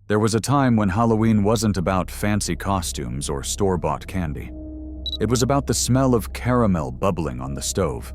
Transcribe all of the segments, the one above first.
There was a time when Halloween wasn't about fancy costumes or store-bought candy. It was about the smell of caramel bubbling on the stove,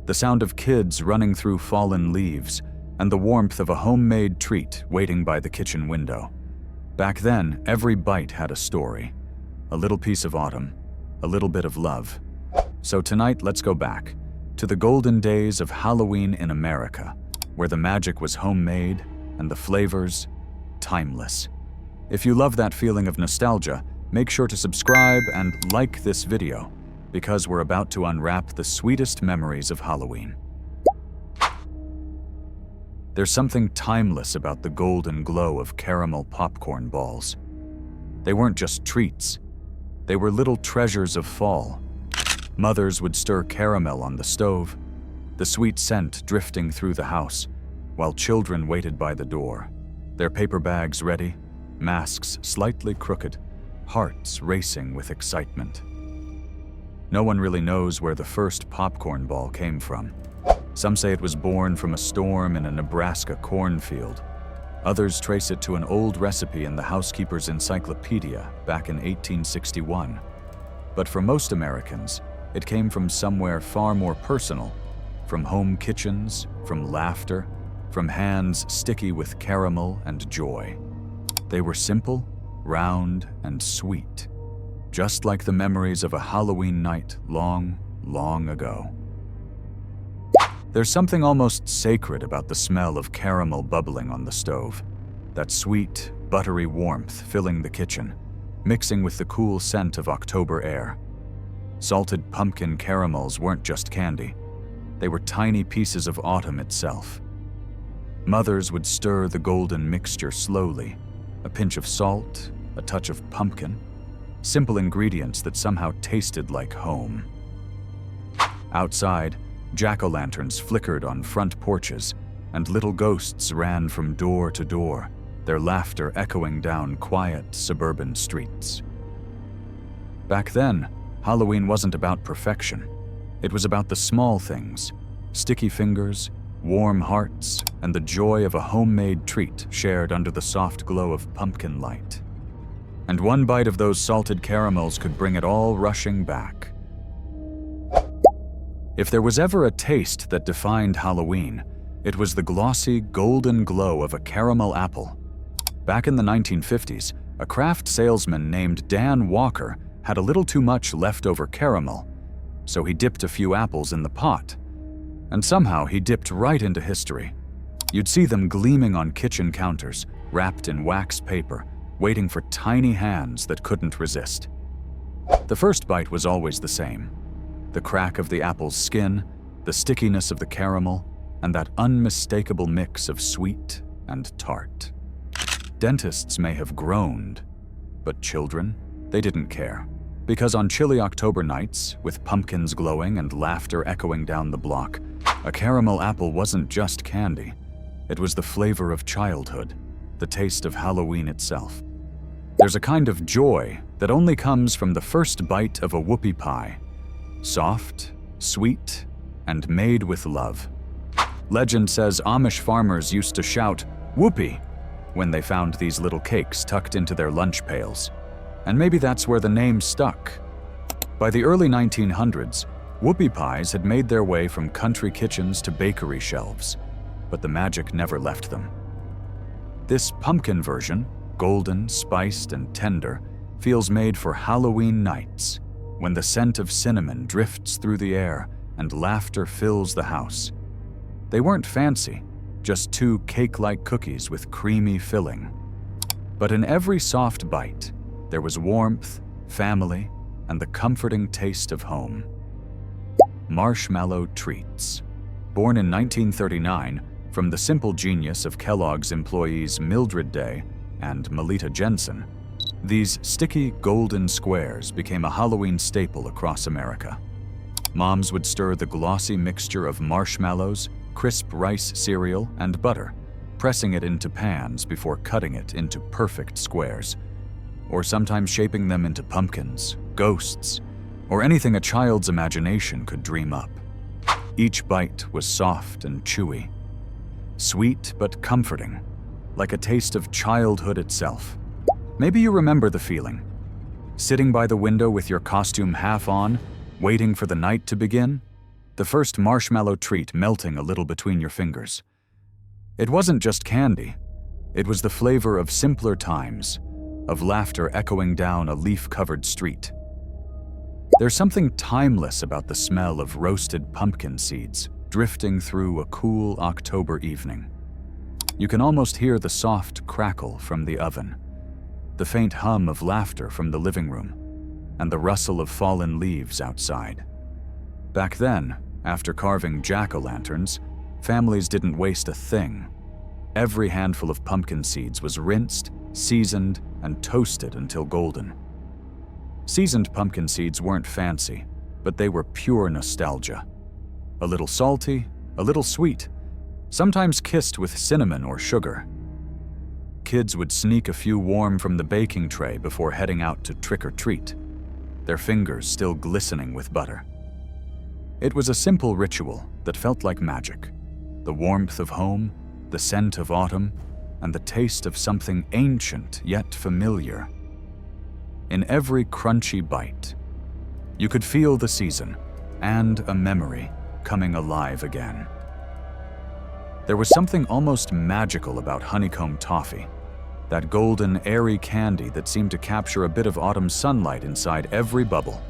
the sound of kids running through fallen leaves, and the warmth of a homemade treat waiting by the kitchen window. Back then, every bite had a story. A little piece of autumn, a little bit of love. So tonight, let's go back to the golden days of Halloween in America, where the magic was homemade and the flavors timeless. If you love that feeling of nostalgia, make sure to subscribe and like this video, because we're about to unwrap the sweetest memories of Halloween. There's something timeless about the golden glow of caramel popcorn balls. They weren't just treats. They were little treasures of fall. Mothers would stir caramel on the stove, the sweet scent drifting through the house, while children waited by the door, their paper bags ready, masks slightly crooked, hearts racing with excitement. No one really knows where the first popcorn ball came from. Some say it was born from a storm in a Nebraska cornfield. Others trace it to an old recipe in the housekeeper's encyclopedia back in 1861. But for most Americans, it came from somewhere far more personal, from home kitchens, from laughter, from hands sticky with caramel and joy. They were simple, round, and sweet, just like the memories of a Halloween night long, long ago. There's something almost sacred about the smell of caramel bubbling on the stove, that sweet, buttery warmth filling the kitchen, mixing with the cool scent of October air. Salted pumpkin caramels weren't just candy. They were tiny pieces of autumn itself. Mothers would stir the golden mixture slowly, a pinch of salt, a touch of pumpkin, simple ingredients that somehow tasted like home. Outside, jack-o'-lanterns flickered on front porches, and little ghosts ran from door to door, their laughter echoing down quiet suburban streets. Back then, Halloween wasn't about perfection. It was about the small things: sticky fingers, warm hearts, and the joy of a homemade treat shared under the soft glow of pumpkin light. And one bite of those salted caramels could bring it all rushing back. If there was ever a taste that defined Halloween, it was the glossy, golden glow of a caramel apple. Back in the 1950s, a craft salesman named Dan Walker had a little too much leftover caramel, so he dipped a few apples in the pot. And somehow he dipped right into history. You'd see them gleaming on kitchen counters, wrapped in wax paper, waiting for tiny hands that couldn't resist. The first bite was always the same: the crack of the apple's skin, the stickiness of the caramel, and that unmistakable mix of sweet and tart. Dentists may have groaned, but children, they didn't care. Because on chilly October nights, with pumpkins glowing and laughter echoing down the block, a caramel apple wasn't just candy. It was the flavor of childhood, the taste of Halloween itself. There's a kind of joy that only comes from the first bite of a whoopie pie. Soft, sweet, and made with love. Legend says Amish farmers used to shout, "Whoopie," when they found these little cakes tucked into their lunch pails. And maybe that's where the name stuck. By the early 1900s, whoopie pies had made their way from country kitchens to bakery shelves, but the magic never left them. This pumpkin version, golden, spiced, and tender, feels made for Halloween nights, when the scent of cinnamon drifts through the air and laughter fills the house. They weren't fancy, just two cake-like cookies with creamy filling. But in every soft bite, there was warmth, family, and the comforting taste of home. Marshmallow Treats. Born in 1939 from the simple genius of Kellogg's employees Mildred Day and Melita Jensen, these sticky golden squares became a Halloween staple across America. Moms would stir the glossy mixture of marshmallows, crisp rice cereal, and butter, pressing it into pans before cutting it into perfect squares, or sometimes shaping them into pumpkins, ghosts, or anything a child's imagination could dream up. Each bite was soft and chewy, sweet but comforting, like a taste of childhood itself. Maybe you remember the feeling. Sitting by the window with your costume half on, waiting for the night to begin, the first marshmallow treat melting a little between your fingers. It wasn't just candy. It was the flavor of simpler times, of laughter echoing down a leaf-covered street. There's something timeless about the smell of roasted pumpkin seeds drifting through a cool October evening. You can almost hear the soft crackle from the oven, the faint hum of laughter from the living room, and the rustle of fallen leaves outside. Back then, after carving jack-o'-lanterns, families didn't waste a thing. Every handful of pumpkin seeds was rinsed, seasoned, and toasted until golden. Seasoned pumpkin seeds weren't fancy, but they were pure nostalgia. A little salty, a little sweet, sometimes kissed with cinnamon or sugar. Kids would sneak a few warm from the baking tray before heading out to trick or treat, their fingers still glistening with butter. It was a simple ritual that felt like magic. The warmth of home, the scent of autumn, and the taste of something ancient yet familiar. In every crunchy bite, you could feel the season and a memory coming alive again. There was something almost magical about Honeycomb Toffee, that golden, airy candy that seemed to capture a bit of autumn sunlight inside every bubble.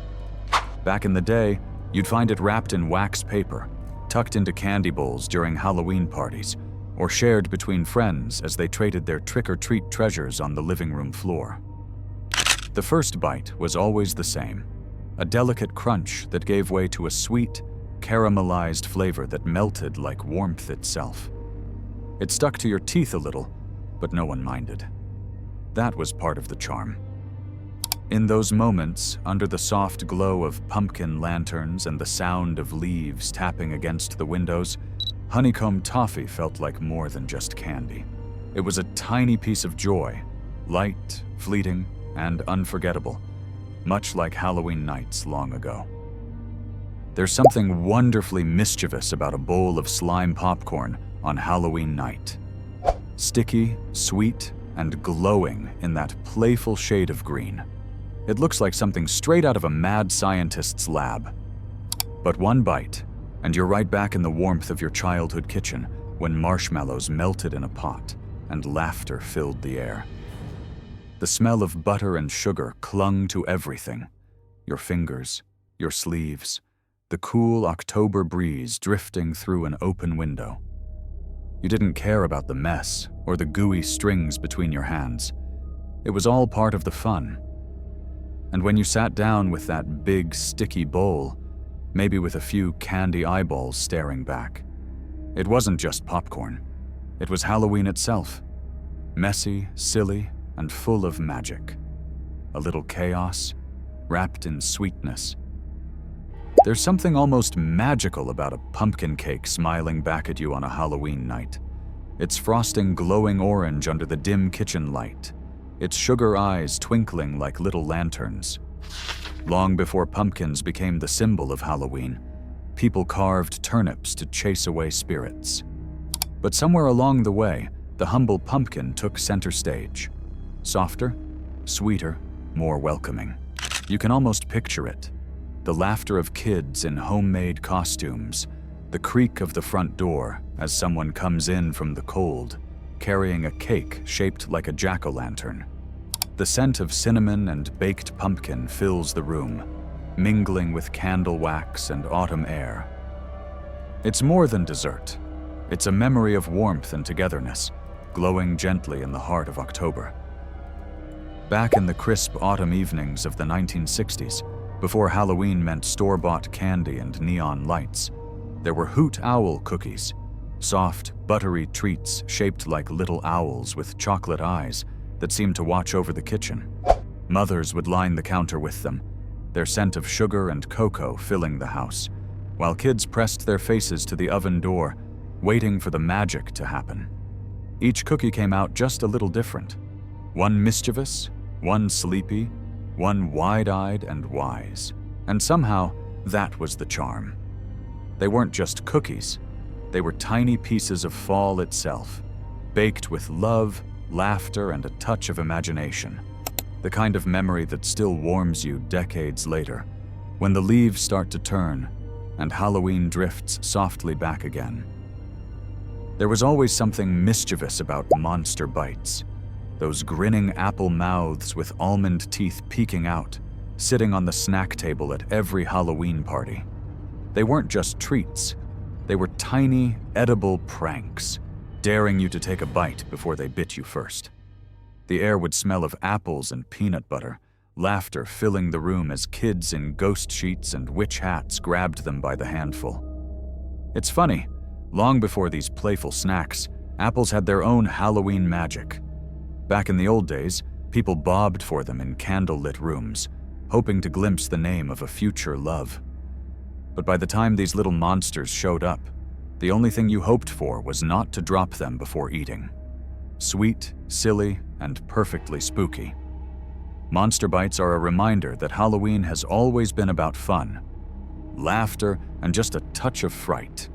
Back in the day, you'd find it wrapped in wax paper, tucked into candy bowls during Halloween parties, or shared between friends as they traded their trick-or-treat treasures on the living room floor. The first bite was always the same, a delicate crunch that gave way to a sweet, caramelized flavor that melted like warmth itself. It stuck to your teeth a little, but no one minded. That was part of the charm. In those moments, under the soft glow of pumpkin lanterns and the sound of leaves tapping against the windows, Honeycomb Toffee felt like more than just candy. It was a tiny piece of joy, light, fleeting, and unforgettable, much like Halloween nights long ago. There's something wonderfully mischievous about a bowl of slime popcorn on Halloween night. Sticky, sweet, and glowing in that playful shade of green. It looks like something straight out of a mad scientist's lab. But one bite, and you're right back in the warmth of your childhood kitchen when marshmallows melted in a pot and laughter filled the air. The smell of butter and sugar clung to everything. Your fingers, your sleeves, the cool October breeze drifting through an open window. You didn't care about the mess or the gooey strings between your hands. It was all part of the fun. And when you sat down with that big, sticky bowl, maybe with a few candy eyeballs staring back, it wasn't just popcorn. It was Halloween itself. Messy, silly, and full of magic. A little chaos, wrapped in sweetness. There's something almost magical about a pumpkin cake smiling back at you on a Halloween night. Its frosting glowing orange under the dim kitchen light. Its sugar eyes twinkling like little lanterns. Long before pumpkins became the symbol of Halloween, people carved turnips to chase away spirits. But somewhere along the way, the humble pumpkin took center stage. Softer, sweeter, more welcoming. You can almost picture it. The laughter of kids in homemade costumes, the creak of the front door as someone comes in from the cold, carrying a cake shaped like a jack-o'-lantern. The scent of cinnamon and baked pumpkin fills the room, mingling with candle wax and autumn air. It's more than dessert. It's a memory of warmth and togetherness, glowing gently in the heart of October. Back in the crisp autumn evenings of the 1960s, before Halloween meant store-bought candy and neon lights, there were Hoot Owl Cookies, soft, buttery treats shaped like little owls with chocolate eyes that seemed to watch over the kitchen. Mothers would line the counter with them, their scent of sugar and cocoa filling the house, while kids pressed their faces to the oven door, waiting for the magic to happen. Each cookie came out just a little different. One mischievous, one sleepy, one wide-eyed and wise. And somehow, that was the charm. They weren't just cookies. They were tiny pieces of fall itself, baked with love, laughter, and a touch of imagination. The kind of memory that still warms you decades later, when the leaves start to turn and Halloween drifts softly back again. There was always something mischievous about monster bites. Those grinning apple mouths with almond teeth peeking out, sitting on the snack table at every Halloween party. They weren't just treats. They were tiny, edible pranks, daring you to take a bite before they bit you first. The air would smell of apples and peanut butter, laughter filling the room as kids in ghost sheets and witch hats grabbed them by the handful. It's funny, long before these playful snacks, apples had their own Halloween magic. Back in the old days, people bobbed for them in candle-lit rooms, hoping to glimpse the name of a future love. But by the time these little monsters showed up, the only thing you hoped for was not to drop them before eating. Sweet, silly, and perfectly spooky. Monster bites are a reminder that Halloween has always been about fun, laughter, and just a touch of fright.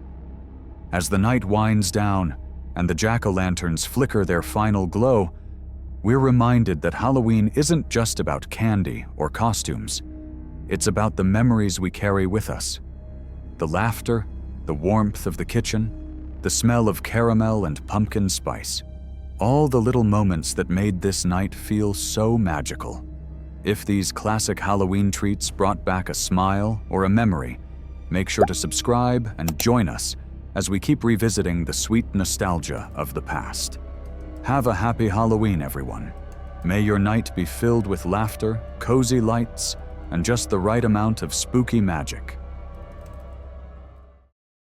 As the night winds down and the jack-o'-lanterns flicker their final glow, we're reminded that Halloween isn't just about candy or costumes. It's about the memories we carry with us. The laughter, the warmth of the kitchen, the smell of caramel and pumpkin spice. All the little moments that made this night feel so magical. If these classic Halloween treats brought back a smile or a memory, make sure to subscribe and join us as we keep revisiting the sweet nostalgia of the past. Have a happy Halloween, everyone. May your night be filled with laughter, cozy lights, and just the right amount of spooky magic.